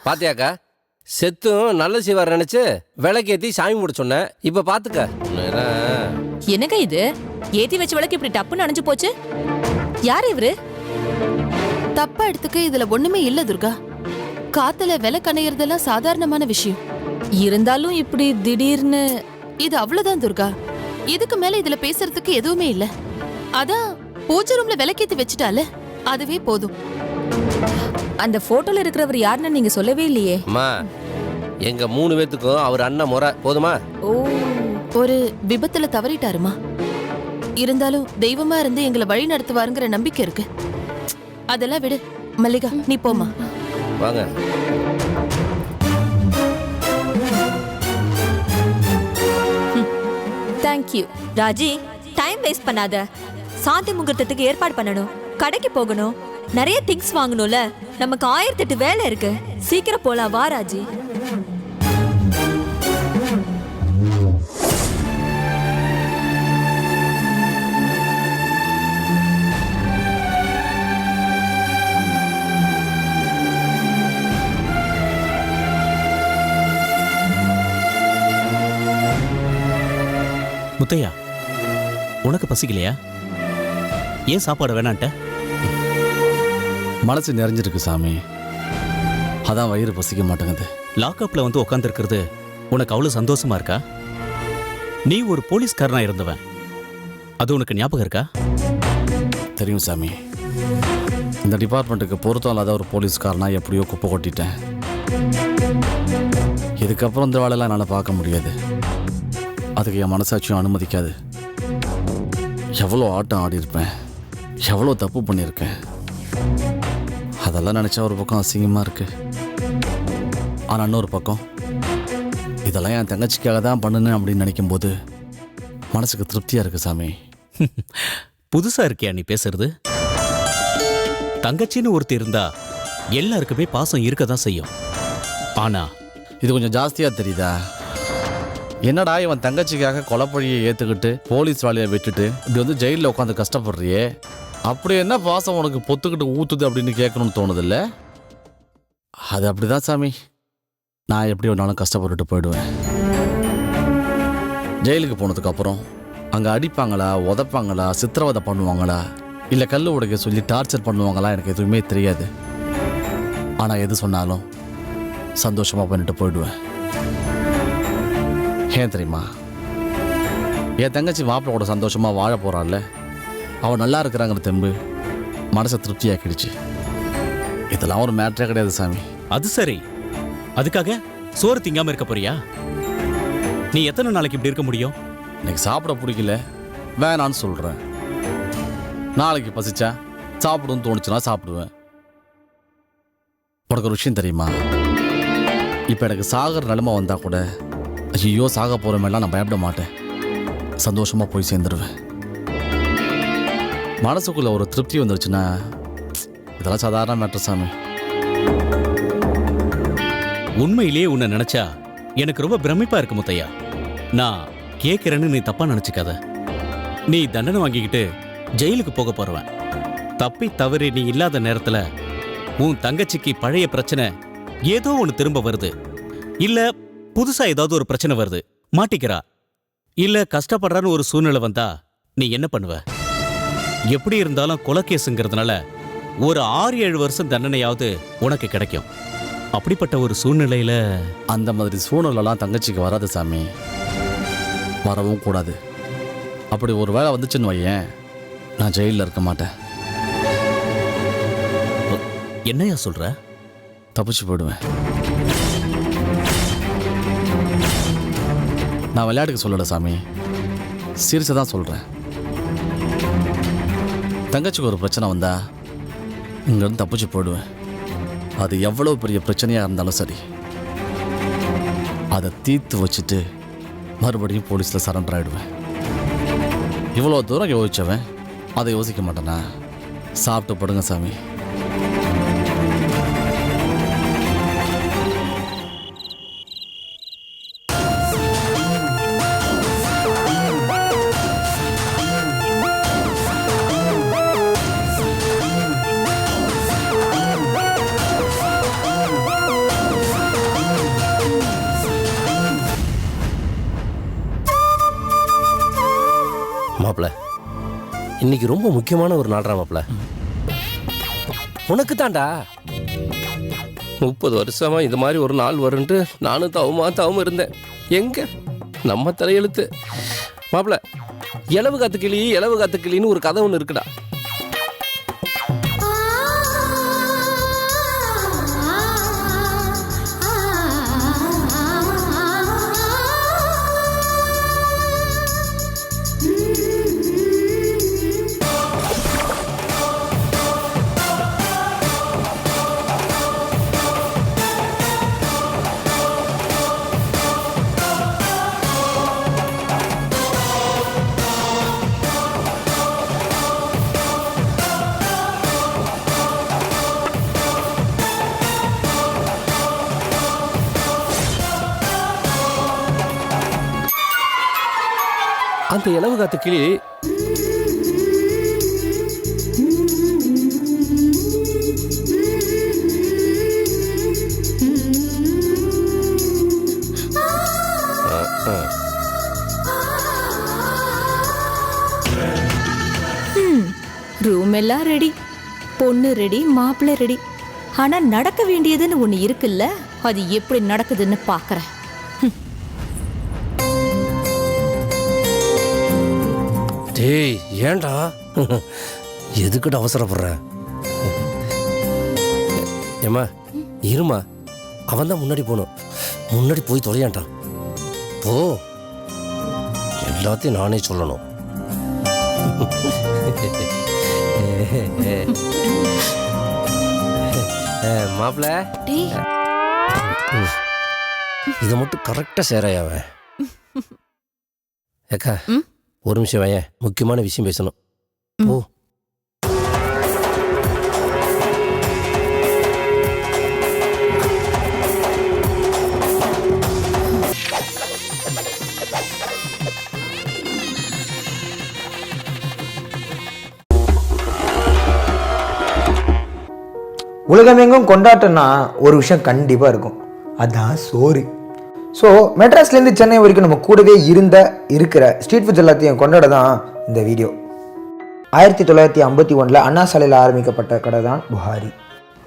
பாத்தியாக்கா, செத்தும் நல்ல செய்வார் நினைச்சு விளக்கேத்தி சாமி முடிச்ச சொன்னேன். இப்ப பாத்துக்க. என்னங்க இது? ஏத்தி வச்ச விளக்கு இப்படி டப்புன்னு அணைஞ்சு போச்சு. யார் இவரு? தப்பா எடுத்துக்க இதுல ஒண்ணுமே இல்ல துர்கா. காத்துல விளக்கு அணையறதெல்லாம் சாதாரணமான விஷயம். இருந்தாலும் இப்படி திடீர்னு இது அவ்வளவுதான் துர்கா. இதுக்கு மேல இதுல பேசுறதுக்கு எதுவுமே இல்ல. அதான் பூஜை ரூம்ல விளக்கேத்தி வச்சுட்டால, அதுவே போதும். அந்த போட்டோல இருக்கிறவர் யாருன்னு நீங்க சொல்லவே இல்லையே. அம்மா, எங்க 3 பேத்துக்கும் அவர் அண்ணன் முறை போதுமா? ஓ, ஒரு விபத்துல தவறிட்டாருமா. இருந்தாலும் தெய்வமா இருந்து எங்களை வழி நடத்துவாருங்கிற நம்பிக்கை இருக்கு. அதெல்லாம் விடு மல்லிகா, நீ போமா. வாங்க. தேங்க்யூ. ராஜி, டைம் வேஸ்ட் பண்ணாத. சாந்தி முகூர்த்தத்துக்கு ஏற்பாடு பண்ணணும், கடைக்கு போகணும், நிறைய திங்ஸ் வாங்கணும்ல. நமக்கு 1008 வேலை இருக்கு. சீக்கிரம் போலாம், வா ராஜி. முத்தையா, உனக்கு பசிக்கலையா? ஏன் சாப்பாடு வேணான்ட்ட? மனசு நிறைஞ்சிருக்கு சாமி, அதான் வயிறு பசிக்க மாட்டேங்குது. லாக்அப்ல வந்து உட்காந்துருக்கிறது உனக்கு அவ்வளவு சந்தோஷமா இருக்கா? நீ ஒரு போலீஸ்காரனா இருந்தவன், அது உனக்கு ஞாபகம் இருக்கா? தெரியும் சாமி, இந்த டிபார்ட்மெண்ட்டுக்கு பொருத்தம் இல்லாத ஒரு போலீஸ்காரனா எப்படியோ குப்பை கொட்டிட்டேன். இதுக்கப்புறம் இந்த வேலையெல்லாம் என்னால் பார்க்க முடியாது. அதுக்கு என் மனசாட்சியும் அனுமதிக்காது. எவ்வளோ ஆட்டம் ஆடி இருப்பேன், எவ்வளோ தப்பு பண்ணியிருக்கேன். அதெல்லாம் நினச்சா ஒரு பக்கம் அசிங்கமாக இருக்கு. ஆனால் இன்னொரு பக்கம் இதெல்லாம் என் தங்கச்சிக்காக தான் பண்ணுனேன் அப்படின்னு நினைக்கும் போது மனசுக்கு திருப்தியாக இருக்கு சாமி. புதுசா இருக்கியா நீ பேசுறது? தங்கச்சின்னு ஒருத்தர் இருந்தா எல்லாருக்குமே பாசம் இருக்க தான் செய்யும். ஆனா இது கொஞ்சம் ஜாஸ்தியாக தெரியுதா? என்னடா இவன் தங்கச்சிக்காக கொலைப்பழியை ஏற்றுக்கிட்டு போலீஸ் வேலையை விட்டுட்டு இப்படி வந்து ஜெயிலில் உட்காந்து கஷ்டப்படுறியே, அப்படி என்ன பாசம் உனக்கு பொத்துக்கிட்டு ஊற்றுது அப்படின்னு கேட்கணும்னு தோணுதில்ல? அது அப்படி தான் சாமி. நான் எப்படி வேணாலும் கஷ்டப்பட்டுட்டு போயிடுவேன். ஜெயிலுக்கு போனதுக்கப்புறம் அங்கே அடிப்பாங்களா, உதைப்பாங்களா, சித்திரவதை பண்ணுவாங்களா, இல்லை கல் உடைக்க சொல்லி டார்ச்சர் பண்ணுவாங்களா, எனக்கு எதுவுமே தெரியாது. ஆனால் எது சொன்னாலும் சந்தோஷமாக பண்ணிட்டு போயிடுவேன். ஏன் தெரியுமா? என் தங்கச்சி மாப்பிள்ளோட சந்தோஷமாக வாழ போகிறாள்ல, அவள் நல்லா இருக்கிறாங்கிற தெம்பு மனசை திருப்தியாக்கிடுச்சு. இதெல்லாம் ஒரு மேட்டரே கிடையாது சாமி. அது சரி, அதுக்காக சோறு திங்காம இருக்க போறியா? நீ எத்தனை நாளைக்கு இப்படி இருக்க முடியும்? எனக்கு சாப்பிட பிடிக்கல, வேணான்னு சொல்கிறேன். நாளைக்கு பசிச்சா சாப்பிடுன்னு தோணுச்சுன்னா சாப்பிடுவேன். உனக்கு ஒரு விஷயம் தெரியுமா? இப்போ எனக்கு சாகிற நிலைமை வந்தால் கூட ஐயோ சாக போகிற மாதிரிலாம் நான் பயப்பட மாட்டேன். சந்தோஷமாக போய் சேர்ந்துருவேன். மனசுக்குள்ளே ஒரு திருப்தி வந்துருச்சுன்னா இதெல்லாம் சாதாரண மேட்டர் சாமி. உண்மையிலேயே உன்னை நினைச்சா எனக்கு ரொம்ப பிரமிப்பா இருக்கு முத்தையா. நான் கேட்கிறேன்னு நீ தப்பா நினைச்சுக்காத. நீ தண்டனை வாங்கிக்கிட்டு ஜெயிலுக்கு போக போறவன். தப்பி தவறி நீ இல்லாத நேரத்துல உன் தங்கச்சிக்கு பழைய பிரச்சனை ஏதோ ஒன்று திரும்ப வருது, இல்ல புதுசா ஏதாவது ஒரு பிரச்சனை வருது, மாட்டிக்கிறா, இல்ல கஷ்டப்படுறான்னு ஒரு சூழ்நிலை வந்தா நீ என்ன பண்ணுவ? எப்படி இருந்தாலும் கொலைகேசுங்கிறதுனால ஒரு 6-7 வருஷம் தண்டனையாவது உனக்கு கிடைக்கும். அப்படிப்பட்ட ஒரு சூழ்நிலையில அந்த மாதிரி சூழ்நிலைலாம் தங்கச்சிக்கு வராது சாமி, வரவும் கூடாது. அப்படி ஒரு வேளை வந்துச்சுன்னு வையேன், நான் ஜெயிலில் இருக்க மாட்டேன். என்னையா சொல்ற? தப்பிச்சு போயிடுவேன். நான் விளையாட்டுக்கு சொல்லலை சாமி, சீரியஸாக தான் சொல்கிறேன். தங்கச்சிக்கு ஒரு பிரச்சனை வந்தா இங்கேருந்து தப்பிச்சு போயிடுவேன். அது எவ்வளோ பெரிய பிரச்சனையாக இருந்தாலும் சரி, அதை தீர்த்து வச்சுட்டு மறுபடியும் போலீஸில் சரண்டர் ஆகிடுவேன். இவ்வளோ தூரம் யோசிச்சவன் அதை யோசிக்க மாட்டேனா? சாப்பிட்டு படுங்க சாமி. மாப்பிள்ள, இன்னைக்கு ரொம்ப முக்கியமான ஒரு நாள்ரா மாப்பிள்ள. உனக்கு தாண்டா. 30 வருஷமா இது மாதிரி ஒரு நாள் வரும்ட்டு நானும் தவமும் இருந்தேன். எங்க நம்ம தலையெழுத்து. மாப்பிள்ள, இளவு காத்துக்கிளின்னு ஒரு கதை ஒன்று இருக்குடா. அந்த இளவு காத்து கிளி ரூம் எல்லாம் ரெடி, பொண்ணு ரெடி, மாப்பிள்ளை ரெடி. ஆனா நடக்க வேண்டியதுன்னு ஒண்ணு இருக்குல்ல, அது எப்படி நடக்குதுன்னு பாக்குறேன். டேய், ஏன்டா எதுக்கிட்ட அவசரப்படுற? ஏம்மா இருமா, அவன் தான் முன்னாடி போகணும். முன்னாடி போய் தொலையான்ட்டான். போ, எல்லாத்தையும் நானே சொல்லணும். மாப்பிள்ள, இதை மட்டும் கரெக்டா சேராயவன். ஏக்கா ஒரு நிமிஷம் வையன், முக்கியமான விஷயம் பேசணும். ஓ, உலகமெங்கும் கொண்டாட்டம்னா ஒரு விஷயம் கண்டிப்பாக இருக்கும், அதான் சோறு. ஸோ மெட்ராஸ்லேருந்து சென்னை வரைக்கும் நம்ம கூடவே இருக்கிற ஸ்ட்ரீட் ஃபுட்ஸ் எல்லாத்தையும் கொண்டாட தான் இந்த வீடியோ. 1951 அண்ணா சாலையில் ஆரம்பிக்கப்பட்ட கடை தான் புகாரி.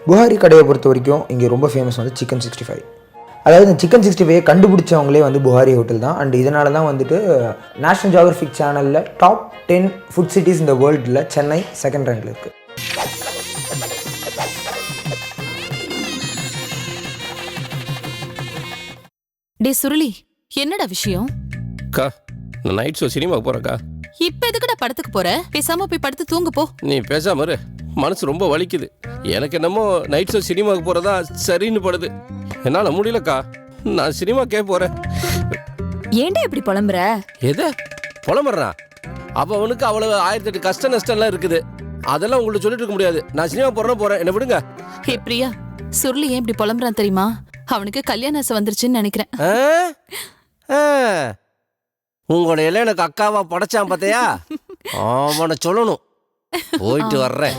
புகாரி கடையை பொறுத்த வரைக்கும் இங்கே ரொம்ப ஃபேமஸ் வந்து சிக்கன் 65. அதாவது இந்த சிக்கன் 65 கண்டுபிடிச்சவங்களே வந்து புகாரி ஹோட்டல் தான். அண்ட் இதனால தான் வந்துட்டு நேஷனல் ஜியோகிராஃபிக் சேனலில் டாப் 10 ஃபுட் சிட்டிஸ் இந்த வேர்ல்டில் சென்னை செகண்ட் ரேங்கில் இருக்குது. டே சுருளி, என்னடா விஷயம்? அக்கா, நான் நைட் ஷோ சினிமாவுக்கு போறேன்க்கா. இப்ப எதுக்குடா படத்துக்கு போற? பேசாம போய் படுத்து தூங்கு போ. நீ பேசாம இரு, மனசு ரொம்ப வலிக்குது. எனக்கு என்னமோ நைட் ஷோ சினிமாவுக்கு போறதா சரின்னு படுது. என்னால முடியலக்கா, நான் சினிமாக்கே போறேன். ஏன்டா இப்படி புலம்புற? எது புலம்புறான்? அப்ப அவனுக்கு அவ்வளவு 1008 கஷ்ட நஷ்டம்லாம் இருக்குது. அதெல்லாம் உங்கள்ட்ட சொல்லிட்டு இருக்க முடியாது. நான் சினிமா போறேன், என்ன விடுங்க. ஹே பிரியா, சுருளி ஏன் இப்படி புலம்புறான் தெரியுமா? அவனுக்கு கல்யாண ஆசை வந்துருச்சுன்னு நினைக்கிறேன். உங்களோட எல்லாம் எனக்கு அக்காவா படைச்சான் பார்த்தையா? அவனை சொல்லணும். போயிட்டு வர்றேன்.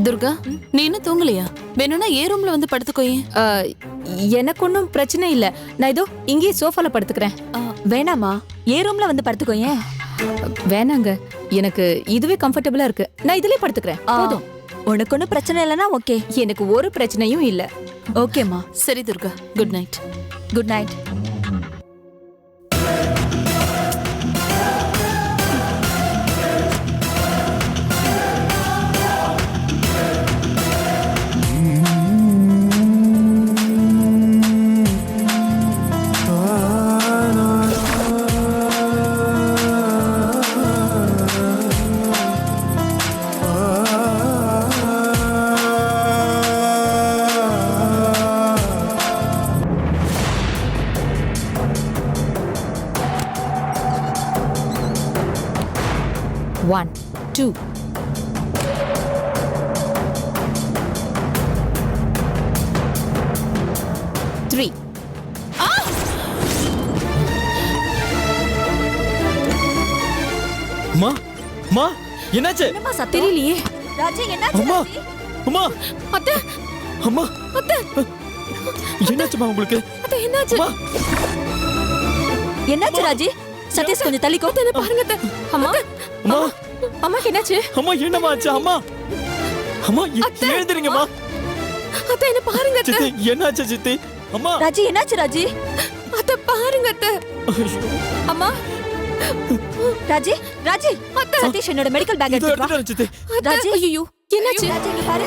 துர்கா, நீ இன்னும் தூங்கலையா? வேணும்னா ஏ ரூம்ல வந்து படுத்துக்கோயே. எனக்கு ஒன்றும் பிரச்சனை இல்லை. நான் இதோ இங்கேயே சோஃபால படுத்துக்கிறேன். வேணாமா? ஏ ரூம்ல வந்து படுத்துக்கோயே. வேணாங்க, எனக்கு இதுவே கம்ஃபர்டபுளா இருக்கு. நான் இதுலயே படுத்துக்கிறேன். போதும். உனக்கு ஒன்றும் பிரச்சனை இல்லைன்னா ஓகே. எனக்கு ஒரு பிரச்சனையும் இல்லை. ஓகேம்மா. சரி Durga, good night. Good night. 2 3 அம்மா அம்மா என்னாச்சு? என்னம்மா சத்தம் தெரியலையே. ராஜி என்னாச்சு? அம்மா ராஜி? அம்மா அத்தை அம்மா அத்தை என்னாச்சுமா உங்களுக்கு? அத்தை என்னாச்சு? அம்மா என்னாச்சு ராஜி? சதீஷ் கொஞ்சம் தள்ளிக்கோ. என்ன பாருங்க அத்தை. அம்மா அம்மா அம்மாக்கு என்னாச்சு? அம்மா என்னம்மா ஆச்சு? அம்மா அம்மா எழுந்திருங்கம்மா. அத்தை என்ன பாருங்க அத்தை. சித்தி என்னாச்சு சித்தி? அம்மா ராஜி என்னாச்சு ராஜி? அத்தை பாருங்க அத்தை. அம்மா ராஜி ராஜி சதீஷ் என்னோட மெடிக்கல் பேக் இதோ எடுத்து வா. எடுத்துட்டு வரேன் சித்தி. ராஜி ஐயோ என்னாச்சு? ராஜி இங்க பாரு.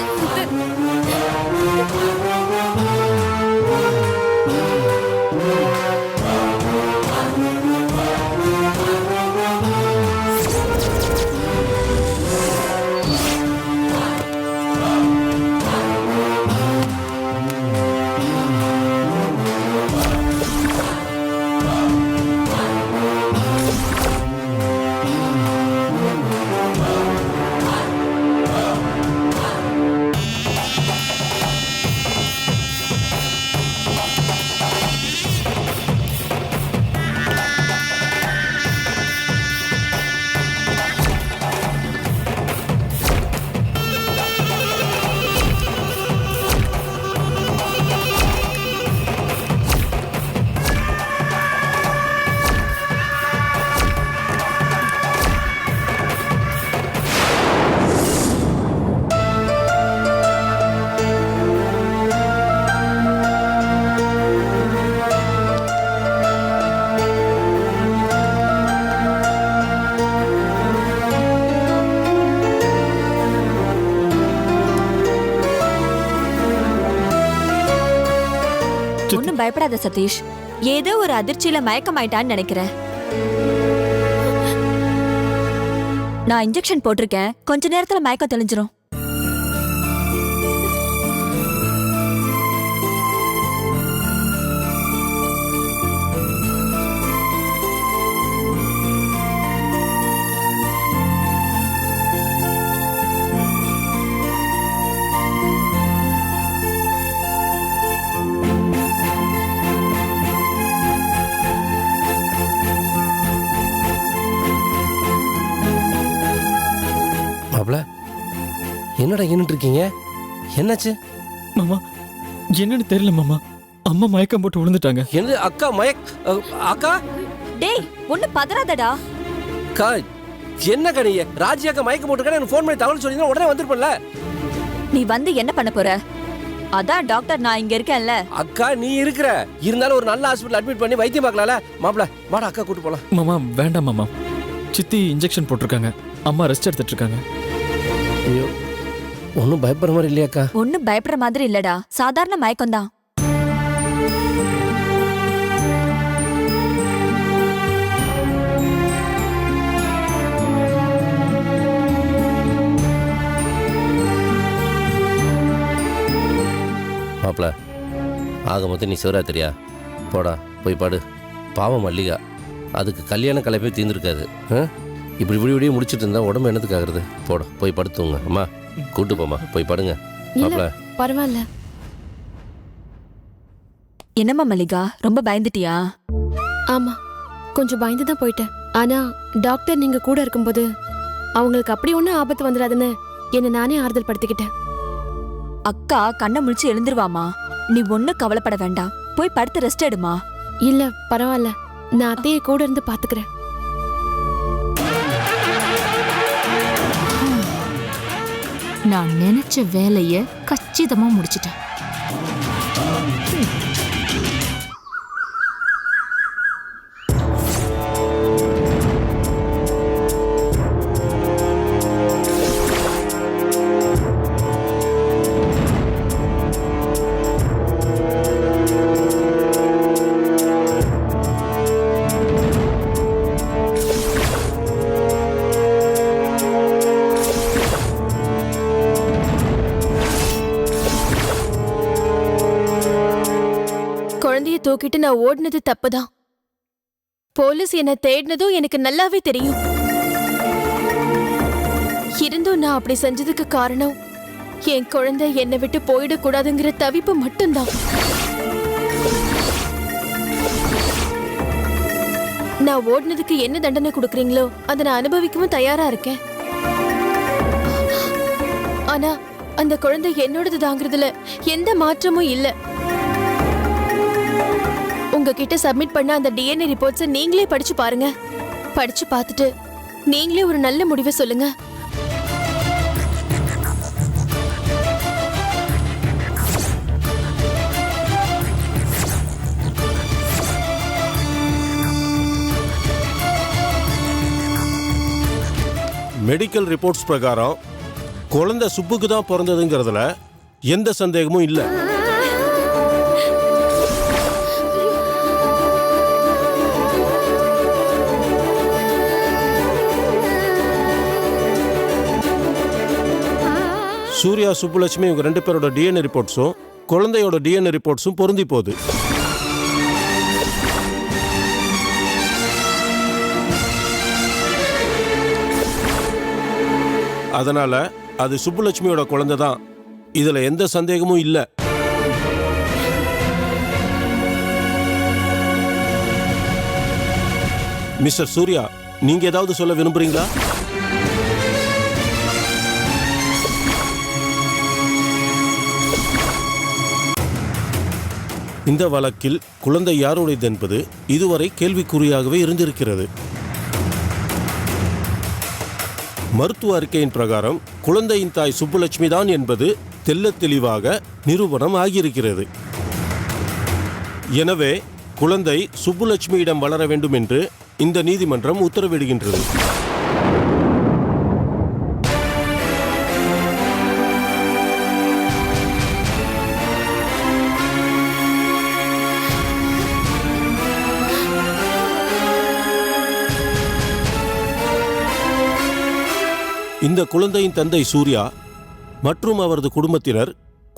ஒண்ணும் பயப்படாத சதீஷ். ஏதோ ஒரு அதிர்ச்சியில மயக்கமாயிட்டான்னு நினைக்கிறேன். நான் இன்ஜெக்ஷன் போட்டிருக்கேன். கொஞ்ச நேரத்துல மயக்கம் தெளிஞ்சிரும். மாப்ள என்னடா நின்னுட்டு இருக்கீங்க? என்னாச்சு? மாமா என்னன்னு தெரியல மாமா. அம்மா மயக்கம் போட்டு விழுந்துட்டாங்க. என்னது அக்கா அக்கா டேய் ஒண்ணு பதறாதடா. அக்கா என்ன கணிய ராஜி அக்கா மயக்கம் போட்டுருக்கா எனக்கு ஃபோன் பண்ணி தகவல் சொன்னீங்கன்னா உடனே வந்திருப்பேன்ல. நீ வந்து என்ன பண்ண போற? அதான் டாக்டர் நான் இங்க இருக்கேன்ல. அக்கா நீ இருக்கிற இருந்தாலும் ஒரு நல்ல ஹாஸ்பிடல் அட்மிட் பண்ணி வைத்தியம் பார்க்கலாம்ல. மாப்ள வாடா அக்கா கூட்டு போலாம். மாமா வேண்டாம் மாமா. சித்தி இன்ஜெக்ஷன் போட்டிருக்காங்க. அம்மா ரெஸ்ட் எடுத்துட்டு இருக்காங்க. ஐயோ ஒன்றும் பயப்படுற மாதிரி இல்லையாக்கா? ஒண்ணும் பயப்படுற மாதிரி இல்லடா. சாதாரண மயக்கம் தான். மாப்ள ஆக மொத்தம் நீ சிவராத்திரியா? போடா போய் பாடு. பாவம் மல்லிகா, அதுக்கு கல்யாண கலைப்பே தீர்ந்துருக்காது. இப்படி விடிய முடிச்சுட்டு இருந்தா உடம்பு என்னத்துக்கு ஆகுறது? போட போய் படுத்துங்க. அம்மா கூட்டு போமா போய் படுங்க. மாப்ள பரவாயில்ல. என்னம்மா மல்லிகா ரொம்ப பயந்துட்டியா? ஆமா கொஞ்சம் பயந்து தான் போயிட்டேன். ஆனா டாக்டர் நீங்க கூட இருக்கும்போது அவங்களுக்கு அப்படி ஒன்றும் ஆபத்து வந்துடாதுன்னு என்ன நானே ஆறுதல் படுத்திக்கிட்டேன். அக்கா கண்ணை முழிச்சு எழுந்துருவாமா. நீ ஒன்னும் கவலைப்பட வேண்டாம். போய் படுத்து ரெஸ்ட் எடுமா. இல்ல பரவாயில்ல, நான் அத்தையை கூட இருந்து பாத்துக்கிறேன். நான் நினைச்ச வேலைய கச்சிதமா முடிச்சிட்டேன். குழந்தைய தூக்கிட்டு நான் ஓடினது தப்புதான். போலீஸ் என்ன தேடினதும் எனக்கு நல்லாவே தெரியும். இருந்தும் நான் அப்படி செஞ்சதுக்கு காரணம் என் குழந்தை என்னை விட்டு போயிடக்கூடாதுங்கிற தவிப்பு மட்டும்தான். நான் ஓடினதுக்கு என்ன தண்டனை கொடுக்குறீங்களோ அதை நான் அனுபவிக்கவும் தயாரா இருக்கேன். ஆனா அந்த குழந்தை என்னோடது தாங்கிறதுல எந்த மாற்றமும் இல்ல. உங்ககிட்ட சப்மிட் பண்ண அந்த டிஎன்ஏ ரிப்போர்ட்ஸை நீங்களே படிச்சு பாருங்க. படிச்சு பார்த்துட்டு நீங்களே ஒரு நல்ல முடிவை சொல்லுங்க. மெடிக்கல் ரிப்போர்ட்ஸ் பிரகாரம் குழந்தை சுப்புக்கு தான் பிறந்ததுங்கிறதுல எந்த சந்தேகமும் இல்லை. சூர்யா சுப்புலட்சுமி இவங்க 2 பேரோட டிஎன்ஏ ரிப்போர்ட்ஸும் குழந்தையோட டிஎன்ஏ ரிப்போர்ட்ஸும் பொருந்தி போகுது. அதனால அது சுப்புலட்சுமியோட குழந்தை தான். இதுல எந்த சந்தேகமும் இல்லை. மிஸ்டர் சூர்யா, நீங்க ஏதாவது சொல்ல விரும்புறீங்களா? இந்த வழக்கில் குழந்தை யாருடையது என்பது இதுவரை கேள்விக்குறியாகவே இருந்திருக்கிறது. மருத்துவ அறிக்கையின் பிரகாரம் குழந்தையின் தாய் சுப்புலட்சுமி தான் என்பது தெள்ளத் தெளிவாக நிரூபணம் ஆகியிருக்கிறது. எனவே குழந்தை சுப்புலட்சுமியிடம் வளர வேண்டும் என்று இந்த நீதிமன்றம் உத்தரவிடுகின்றது. இந்த குழந்தையின் தந்தை சூர்யா மற்றும் அவரது குடும்பத்தினர்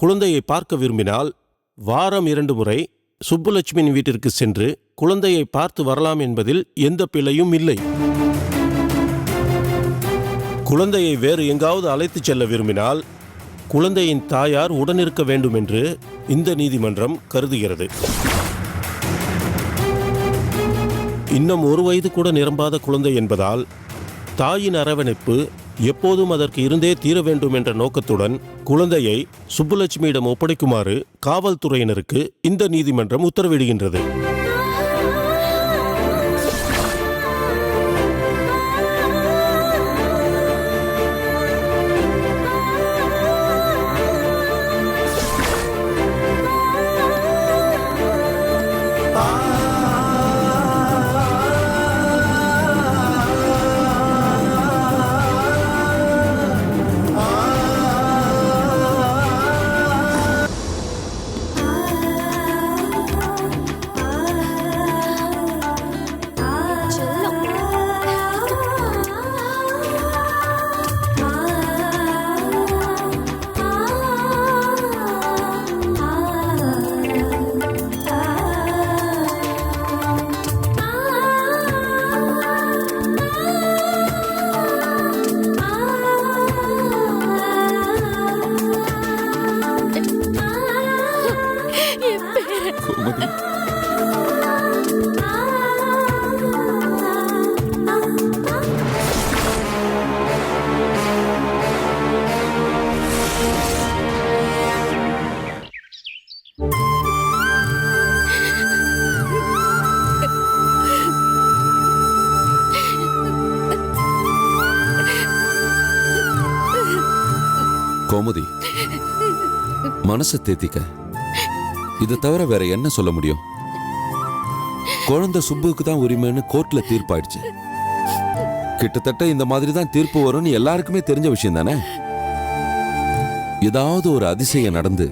குழந்தையை பார்க்க விரும்பினால் வாரம் 2 முறை சுப்புலட்சுமியின் வீட்டிற்கு சென்று குழந்தையை பார்த்து வரலாம் என்பதில் எந்த பிழையும் இல்லை. குழந்தையை வேறு எங்காவது அழைத்துச் செல்ல விரும்பினால் குழந்தையின் தாயார் உடனிருக்க வேண்டும் என்று இந்த நீதிமன்றம் கருதுகிறது. இன்னும் 1 வயது கூட நிரம்பாத குழந்தை என்பதால் தாயின் அரவணைப்பு எப்போதும் அதற்கு இருந்தே தீர வேண்டும் என்ற நோக்கத்துடன் குழந்தையை சுப்புலட்சுமியிடம் ஒப்படைக்குமாறு காவல்துறையினருக்கு இந்த நீதிமன்றம் உத்தரவிடுகின்றது. கோமதி, மனசை தேத்திக்க. இதை தவிர வேற என்ன சொல்ல முடியும்? குழந்தை சுப்புக்கு தான் உரிமைன்னு கோர்ட்ல தீர்ப்பாயிடுச்சு. கிட்டத்தட்ட இந்த மாதிரி தான் தீர்ப்பு வரும்னு எல்லாருக்குமே தெரிஞ்ச விஷயம் தானே. ஏதாவது ஒரு அதிசயம் நடந்து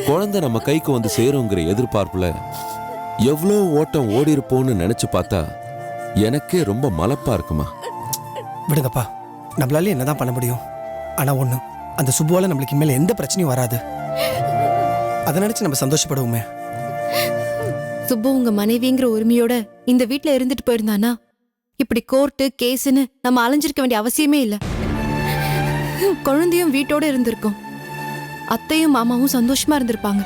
குழந்தை நம்ம கைக்கு வந்து சேருங்கிற எதிர்பார்ப்புல எவ்வளோ ஓட்டம் ஓடி இருப்போம்னு நினைச்சு பார்த்தா எனக்கே ரொம்ப மலப்பா இருக்குமா. விடுங்கப்பா, நம்மளால என்னதான் பண்ண முடியும்? ஆனா ஒண்ணு, அந்த சுப்புவால நம்மளுக்கு இனிமேல் எந்த பிரச்சனையும் வராது. அதை நினைச்சு நம்ம சந்தோஷப்படுவோமே. சுப்பு உங்க மனைவிங்கிற உரிமையோட இந்த வீட்ல இருந்துட்டு போயிருந்தானா இப்படி கோர்ட்டு கேஸ்ன்னு நம்ம அலைஞ்சிருக்க வேண்டிய அவசியமே இல்ல. குழந்தையும் வீட்டோட இருந்திருக்கும். அத்தையும் மாமாவும் சந்தோஷமா இருந்திருப்பாங்க.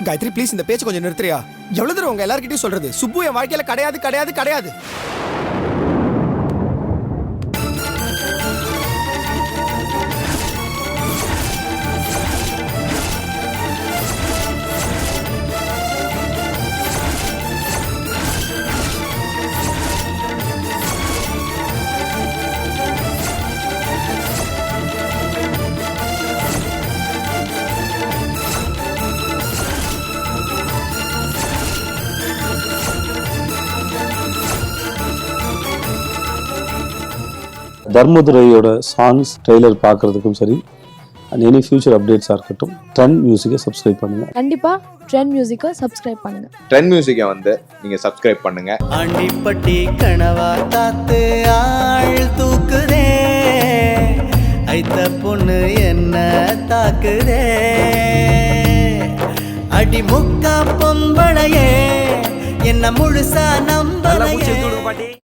காயத்ரி ப்ளீஸ் இந்த பேச்சு கொஞ்சம் நிறுத்துறியா? எவ்வளவு தூரம் உங்க எல்லார்கிட்டயும் சொல்றது? சுப்பு என் வாழ்க்கையில கிடையாது கிடையாது கிடையாது. தர்மதுரையோட சாங்ஸ் ட்ரெய்லர் பார்க்கறதுக்கும் சரி அண்ட் எனி ஃபியூச்சர் அப்டேட்ஸாக இருக்கட்டும் ட்ரெண்ட் மியூசிக்கை சப்ஸ்கிரைப் பண்ணுங்கள். கண்டிப்பா ட்ரெண்ட் மியூசிக்கை சப்ஸ்கிரைப் பண்ணுங்க. ட்ரெண்ட் மியூசிக்கை வந்து நீங்க சப்ஸ்கிரைப் பண்ணுங்க. ஆண்டிப்பட்டி கனவா காத்து ஆள் தூக்குதே, ஐத்த பொண்ணு என்ன தாக்குதே, அடி முக்கா பொம்பளையே என்ன முழுசா நம்பலையே.